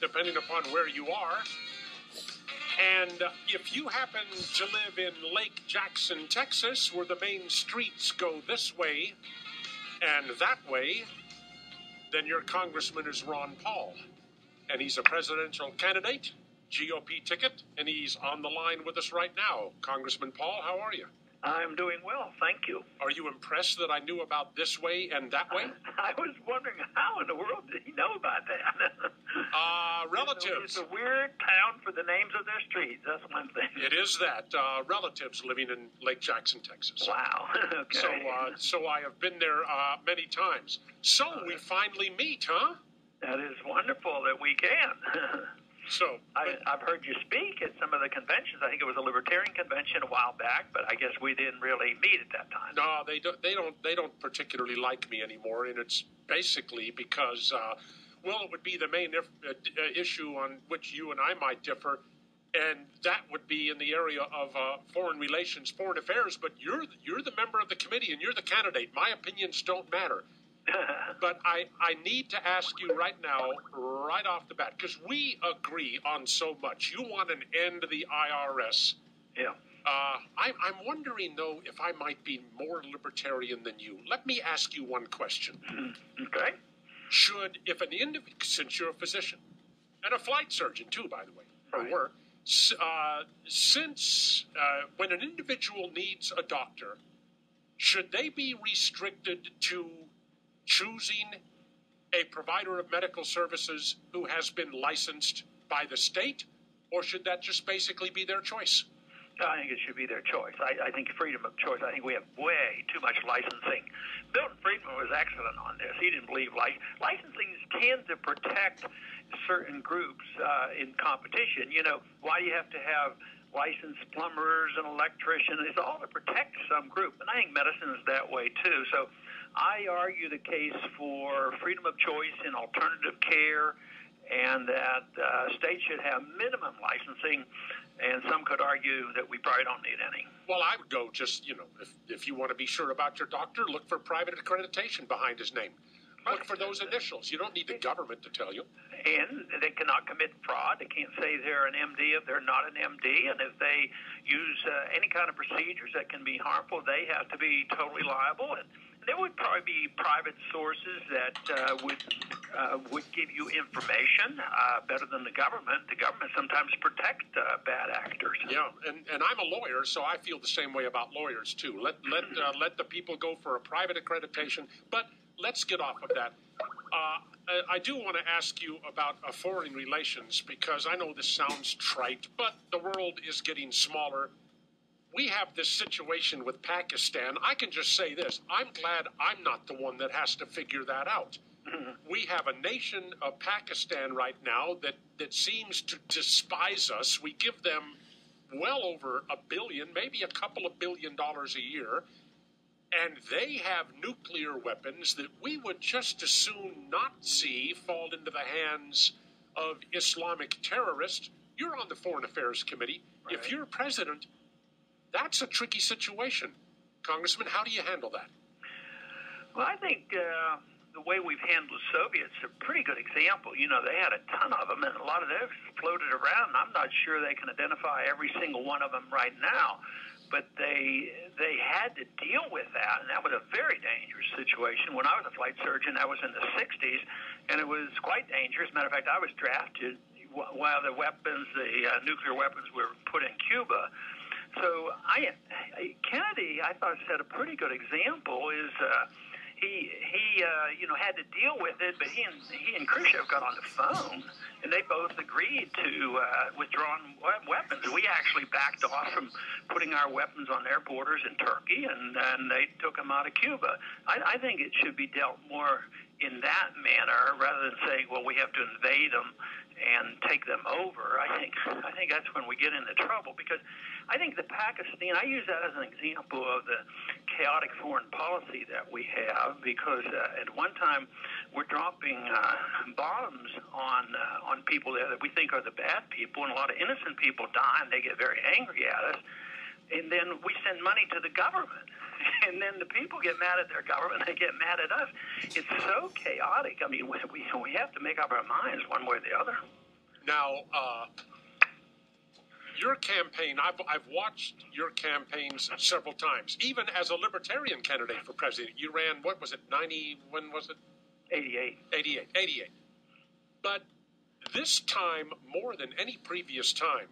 depending upon where you are. And if you happen to live in Lake Jackson, Texas, where the main streets go this way and that way, then your congressman is Ron Paul. And he's a presidential candidate, GOP ticket, and he's on the line with us right now. Congressman Paul, how are you? I'm doing well, thank you. Are you impressed that I knew about this way and that way? I was wondering how in the world did he know about that? Relatives. It's a weird town for the names of their streets, that's one thing. It is that. Relatives living in Lake Jackson, Texas. Wow, okay. So I have been there many times. So we finally meet, huh? That is wonderful that we can. So I've heard you speak at some of the conventions. I think it was a libertarian convention a while back, but I guess we didn't really meet at that time. No, they don't particularly like me anymore, and it's basically because it would be the main issue on which you and I might differ, and that would be in the area of foreign relations, foreign affairs. But you're the member of the committee, and you're the candidate. My opinions don't matter. But I need to ask you right now, right off the bat, because we agree on so much. You want an end to the IRS. Yeah. I'm wondering, though, if I might be more libertarian than you. Let me ask you one question. Okay. Since you're a physician, and a flight surgeon, too, by the way, for Right. work, when an individual needs a doctor, should they be restricted to choosing a provider of medical services who has been licensed by the state, or should that just basically be their choice? I think it should be their choice. I think freedom of choice. I think we have way too much licensing. Milton Friedman was excellent on this. He didn't believe licensing tends to protect certain groups in competition. You know, why do you have to have licensed plumbers and electricians? It's all to protect some group. And I think medicine is that way, too. So I argue the case for freedom of choice in alternative care, and that states should have minimum licensing, and some could argue that we probably don't need any. Well, I would go just, if you want to be sure about your doctor, look for private accreditation behind his name. Look for those initials. You don't need the government to tell you. And they cannot commit fraud. They can't say they're an MD if they're not an MD. And if they use any kind of procedures that can be harmful, they have to be totally liable. And there would probably be private sources that would give you information better than the government. The government sometimes protects bad actors. Yeah, and I'm a lawyer, so I feel the same way about lawyers too. Let the people go for a private accreditation. But let's get off of that. I do want to ask you about foreign relations, because I know this sounds trite, but the world is getting smaller. We have this situation with Pakistan. I can just say this. I'm glad I'm not the one that has to figure that out. We have a nation of Pakistan right now that seems to despise us. We give them well over $1 billion, maybe a couple of $1 billion a year, and they have nuclear weapons that we would just as soon not see fall into the hands of Islamic terrorists. You're on the Foreign Affairs Committee. Right. If you're president, that's a tricky situation. Congressman, how do you handle that? Well, I think the way we've handled Soviets is a pretty good example. You know, they had a ton of them, and a lot of those floated around. I'm not sure they can identify every single one of them right now, but they had to deal with that, and that was a very dangerous situation. When I was a flight surgeon, that was in the 60s, and it was quite dangerous. Matter of fact, I was drafted while the nuclear weapons were put in Cuba. So Kennedy, I thought, set a pretty good example. He had to deal with it, but he and Khrushchev got on the phone, and they both agreed to withdrawn weapons. We actually backed off from putting our weapons on their borders in Turkey, and they took them out of Cuba. I think it should be dealt more in that manner rather than saying, well, we have to invade them and take them over. I think that's when we get into trouble, because I think the Pakistan, I use that as an example of the chaotic foreign policy that we have, because at one time we're dropping bombs on people there that we think are the bad people, and a lot of innocent people die, and they get very angry at us. And then we send money to the government, and then the people get mad at their government, they get mad at us. It's so chaotic. I mean, we have to make up our minds one way or the other. Now, your campaign, I've watched your campaigns several times, even as a libertarian candidate for president. You ran, what was it, 90, when was it? 88. But this time, more than any previous time,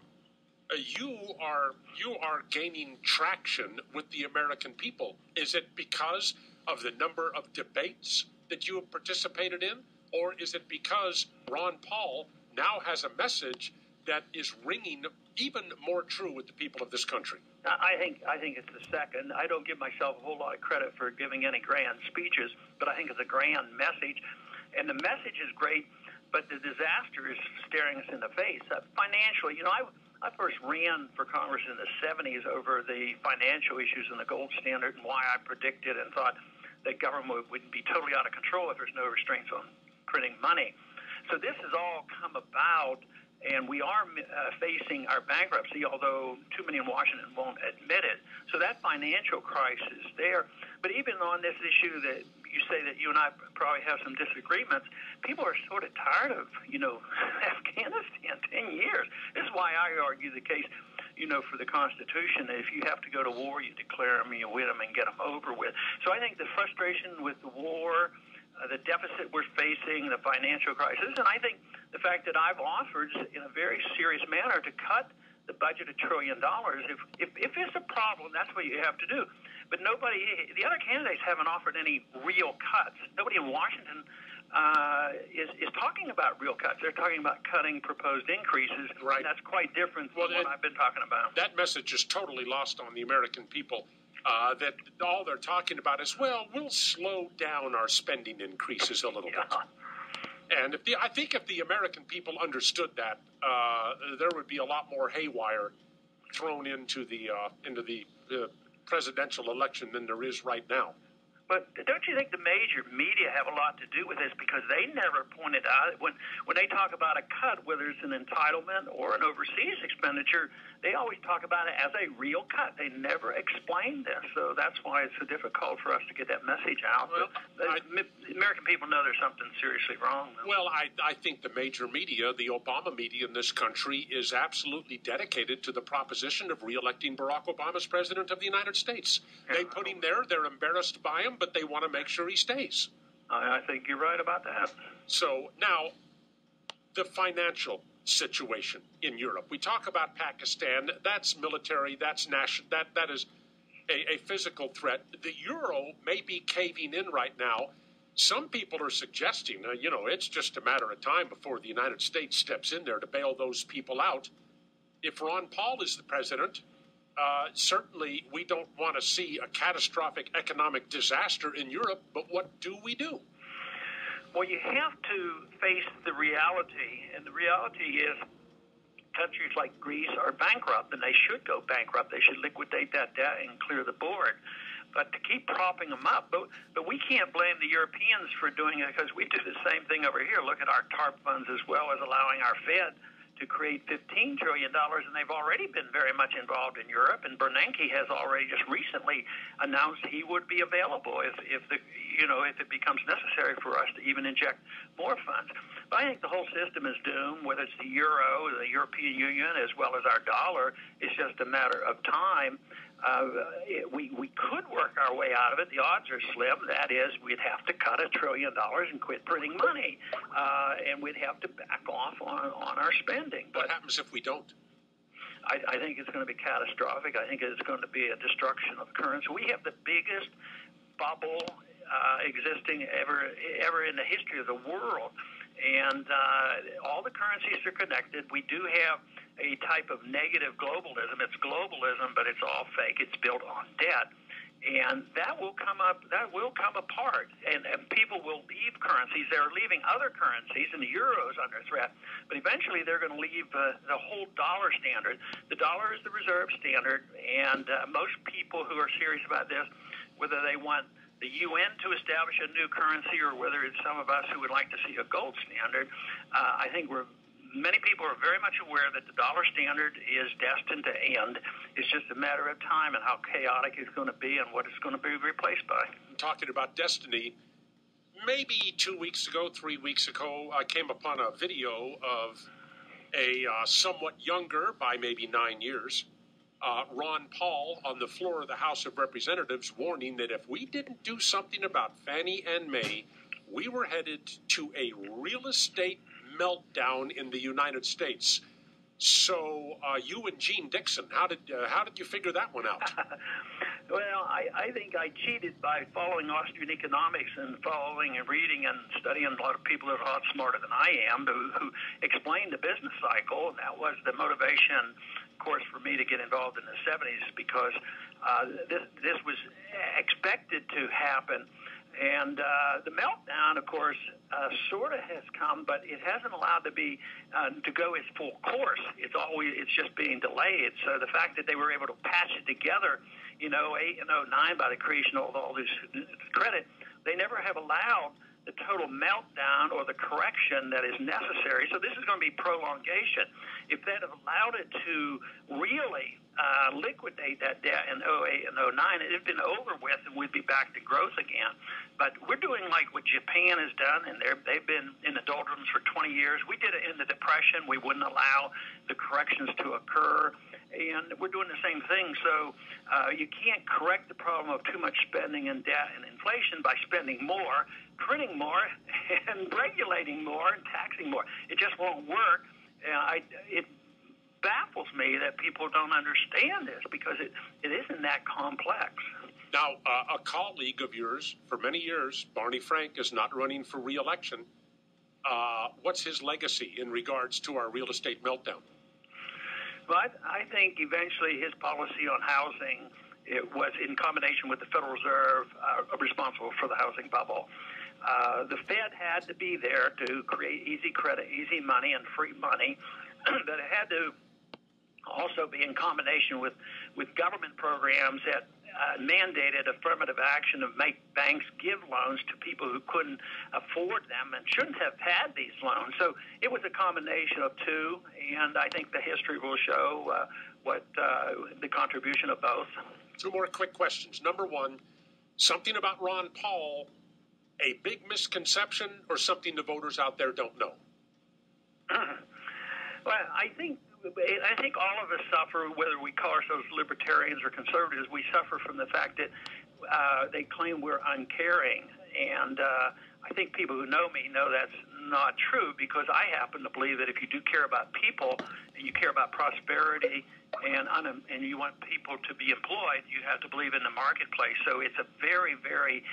you are gaining traction with the American people. Is it because of the number of debates that you have participated in, or is it because Ron Paul now has a message that is ringing even more true with the people of this country? I think it's the second. I don't give myself a whole lot of credit for giving any grand speeches, but I think it's a grand message, and the message is great. But the disaster is staring us in the face. Financially, I first ran for Congress in the 70s over the financial issues and the gold standard and why I predicted and thought that government would be totally out of control if there's no restraints on printing money. So this has all come about, and we are facing our bankruptcy, although too many in Washington won't admit it. So that financial crisis is there. But even on this issue that you say that you and I probably have some disagreements, people are sort of tired of, Afghanistan, 10 years. This is why I argue the case, for the Constitution. If you have to go to war, you declare them, you win them, and get them over with. So I think the frustration with the war, the deficit we're facing, the financial crisis, and I think the fact that I've offered in a very serious manner to cut the budget $1 trillion. If it's a problem, that's what you have to do. But the other candidates haven't offered any real cuts. Nobody in Washington is talking about real cuts. They're talking about cutting proposed increases. Right. And that's quite different from what I've been talking about. That message is totally lost on the American people. That all they're talking about is, well, we'll slow down our spending increases a little bit. And I think if the American people understood that, there would be a lot more haywire thrown into the presidential election than there is right now. But don't you think the major media have a lot to do with this? Because they never pointed out, when they talk about a cut, whether it's an entitlement or an overseas expenditure, they always talk about it as a real cut. They never explain this. So that's why it's so difficult for us to get that message out. Well, the American people know there's something seriously wrong. Well, I think the major media, the Obama media in this country, is absolutely dedicated to the proposition of reelecting Barack Obama as president of the United States. Yeah. They put him there. They're embarrassed by him, but they want to make sure he stays. I think you're right about that. So now, the financial situation in Europe. We talk about Pakistan. That's military. That's national. That is a physical threat. The euro may be caving in right now. Some people are suggesting, it's just a matter of time before the United States steps in there to bail those people out. If Ron Paul is the president, certainly we don't want to see a catastrophic economic disaster in Europe, but what do we do? Well, you have to face the reality, and the reality is countries like Greece are bankrupt, and they should go bankrupt. They should liquidate that debt and clear the board. But to keep propping them up, but we can't blame the Europeans for doing it, because we do the same thing over here. Look at our TARP funds, as well as allowing our Fed to create $15 trillion, and they've already been very much involved in Europe. And Bernanke has already just recently announced he would be available if it becomes necessary for us to even inject more funds. But I think the whole system is doomed, whether it's the euro, the European Union, as well as our dollar. It's just a matter of time. We could work our way out of it. The odds are slim. That is, we'd have to cut $1 trillion and quit printing money, and we'd have to back off on our spending. What happens if we don't? I think it's going to be catastrophic. I think it's going to be a destruction of currency. We have the biggest bubble existing ever in the history of the world, and all the currencies are connected. We do have a type of negative globalism. It's globalism, but it's all fake. It's built on debt, and that will come apart. And people will leave currencies. They're leaving other currencies, and the euro is under threat. But eventually, they're going to leave the whole dollar standard. The dollar is the reserve standard, and most people who are serious about this, whether they want the UN to establish a new currency or whether it's some of us who would like to see a gold standard, I think many people are very much aware that the dollar standard is destined to end. It's just a matter of time and how chaotic it's going to be and what it's going to be replaced by. Talking about destiny, maybe 2 weeks ago, 3 weeks ago, I came upon a video of a somewhat younger, by maybe 9 years, Ron Paul on the floor of the House of Representatives warning that if we didn't do something about Fannie and Mae, we were headed to a real estate meltdown in the United States. So you and Gene Dixon, how did you figure that one out? Well, I think I cheated by following Austrian economics and following and reading and studying a lot of people that are a lot smarter than I am who explained the business cycle. And that was the motivation, of course, for me to get involved in the 70s because this was expected to happen. And the meltdown, of course, sort of has come, but it hasn't allowed to go its full course. It's just being delayed. So the fact that they were able to patch it together, 08 and 09 by the creation of all this credit, they never have allowed the total meltdown or the correction that is necessary. So this is going to be prolongation. If that allowed it to really liquidate that debt in 08 and 09, it had been over with and we'd be back to growth again. But we're doing like what Japan has done, and they've been in the doldrums for 20 years. We did it in the Depression. We wouldn't allow the corrections to occur. And we're doing the same thing. So you can't correct the problem of too much spending and debt and inflation by spending more, printing more, and regulating more and taxing more. It just won't work. It baffles me that people don't understand this because it isn't that complex. Now, a colleague of yours for many years, Barney Frank, is not running for re-election. What's his legacy in regards to our real estate meltdown? But I think eventually his policy on housing, it was in combination with the Federal Reserve responsible for the housing bubble. The Fed had to be there to create easy credit, easy money, and free money, but it had to also be in combination with government programs that mandated affirmative action to make banks give loans to people who couldn't afford them and shouldn't have had these loans. So it was a combination of two, and I think the history will show what the contribution of both. Two more quick questions. Number one, something about Ron Paul, a big misconception or something the voters out there don't know? Well, I think all of us suffer, whether we call ourselves libertarians or conservatives, we suffer from the fact that they claim we're uncaring. And I think people who know me know that's not true because I happen to believe that if you do care about people and you care about prosperity and you want people to be employed, you have to believe in the marketplace. So it's a very, very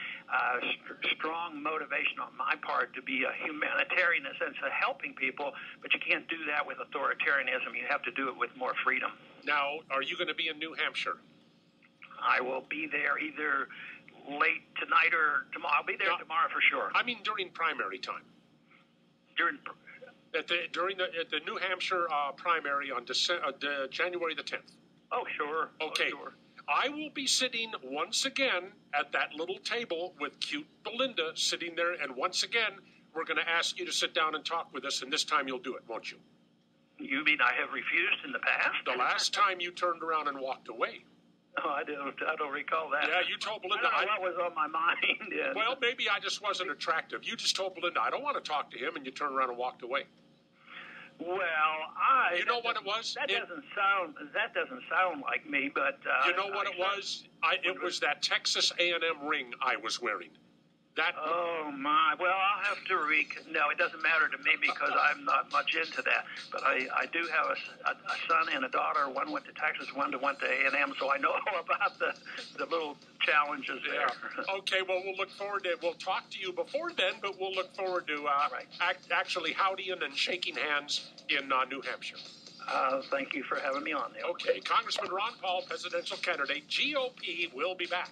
strong motivation on my part to be a humanitarian in the sense of helping people, but you can't do that with authoritarianism. You have to do it with more freedom. Now, are you going to be in New Hampshire? I will be there either late tonight or tomorrow. I'll be there tomorrow for sure. I mean during primary time. At the New Hampshire primary on January the 10th. Oh, sure. Okay. Oh, sure. I will be sitting once again at that little table with cute Belinda sitting there, and once again, we're going to ask you to sit down and talk with us, and this time you'll do it, won't you? You mean I have refused in the past? The last time you turned around and walked away. Oh, I don't recall that. Yeah, you told Belinda. I don't know what was on my mind. Yeah. Well, maybe I just wasn't attractive. You just told Belinda, I don't want to talk to him, and you turned around and walked away. Well, You know what it was? That doesn't sound like me, but you know what it was? It was that Texas A&M ring I was wearing. Oh my! Well, I'll have to No, it doesn't matter to me because I'm not much into that. But I do have a son and a daughter. One went to Texas, one went to A&M, so I know all about the little challenges there. Okay, well, we'll talk to you before then, but we'll look forward to actually howdying and shaking hands in New Hampshire. Thank you for having me on there. Okay, Congressman Ron Paul, presidential candidate, GOP, will be back.